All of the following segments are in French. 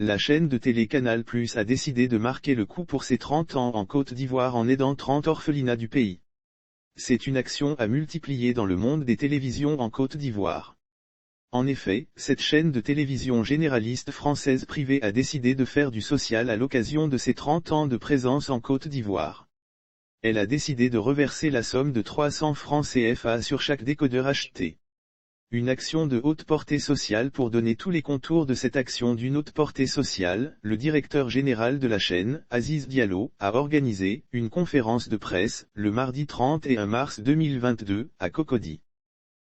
La chaîne de télé Canal+ a décidé de marquer le coup pour ses 30 ans en Côte d'Ivoire en aidant 30 orphelinats du pays. C'est une action à multiplier dans le monde des télévisions en Côte d'Ivoire. En effet, cette chaîne de télévision généraliste française privée a décidé de faire du social à l'occasion de ses 30 ans de présence en Côte d'Ivoire. Elle a décidé de reverser la somme de 300 francs CFA sur chaque décodeur acheté. Une action de haute portée sociale. Pour donner tous les contours de cette action d'une haute portée sociale, le directeur général de la chaîne, Aziz Diallo, a organisé une conférence de presse, le mardi 31 mars 2022, à Cocody.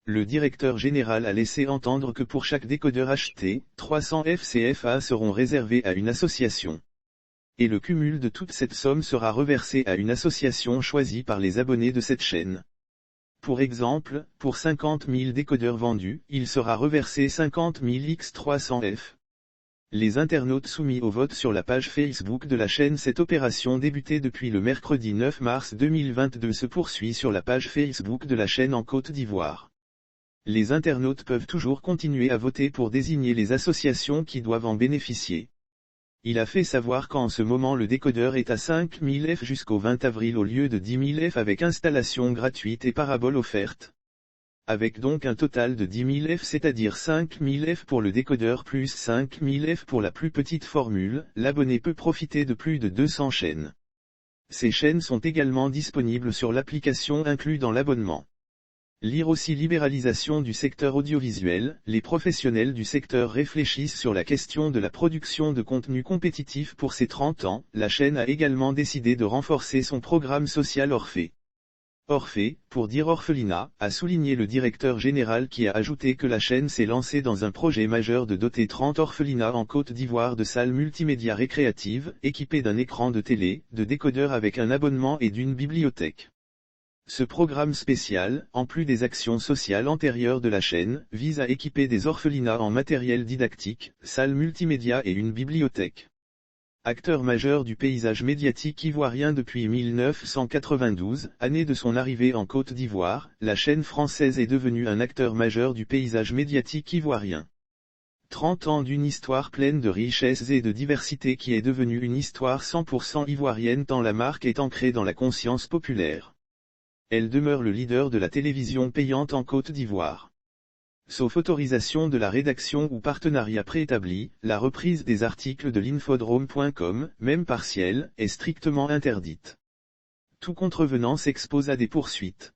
Le directeur général a laissé entendre que pour chaque décodeur acheté, 300 FCFA seront réservés à une association. Et le cumul de toute cette somme sera reversé à une association choisie par les abonnés de cette chaîne. Pour exemple, pour 50 000 décodeurs vendus, il sera reversé 50 000 x 300 F. Les internautes soumis au vote sur la page Facebook de la chaîne. Cette opération débutée depuis le mercredi 9 mars 2022 se poursuit sur la page Facebook de la chaîne en Côte d'Ivoire. Les internautes peuvent toujours continuer à voter pour désigner les associations qui doivent en bénéficier. Il a fait savoir qu'en ce moment le décodeur est à 5 000 F jusqu'au 20 avril au lieu de 10 000 F avec installation gratuite et parabole offerte. Avec donc un total de 10 000 F, c'est-à-dire 5 000 F pour le décodeur plus 5 000 F pour la plus petite formule, l'abonné peut profiter de plus de 200 chaînes. Ces chaînes sont également disponibles sur l'application inclus dans l'abonnement. Lire aussi libéralisation du secteur audiovisuel. Les professionnels du secteur réfléchissent sur la question de la production de contenu compétitif. Pour ses 30 ans, la chaîne a également décidé de renforcer son programme social Orphée. Orphée, pour dire orphelinat, a souligné le directeur général qui a ajouté que la chaîne s'est lancée dans un projet majeur de doter 30 orphelinats en Côte d'Ivoire de salles multimédia récréatives, équipées d'un écran de télé, de décodeurs avec un abonnement et d'une bibliothèque. Ce programme spécial, en plus des actions sociales antérieures de la chaîne, vise à équiper des orphelinats en matériel didactique, salles multimédia et une bibliothèque. Acteur majeur du paysage médiatique ivoirien depuis 1992, année de son arrivée en Côte d'Ivoire, la chaîne française est devenue un acteur majeur du paysage médiatique ivoirien. 30 ans d'une histoire pleine de richesses et de diversité qui est devenue une histoire 100% ivoirienne tant la marque est ancrée dans la conscience populaire. Elle demeure le leader de la télévision payante en Côte d'Ivoire. Sauf autorisation de la rédaction ou partenariat préétabli, la reprise des articles de l'infodrome.com, même partielle, est strictement interdite. Tout contrevenant s'expose à des poursuites.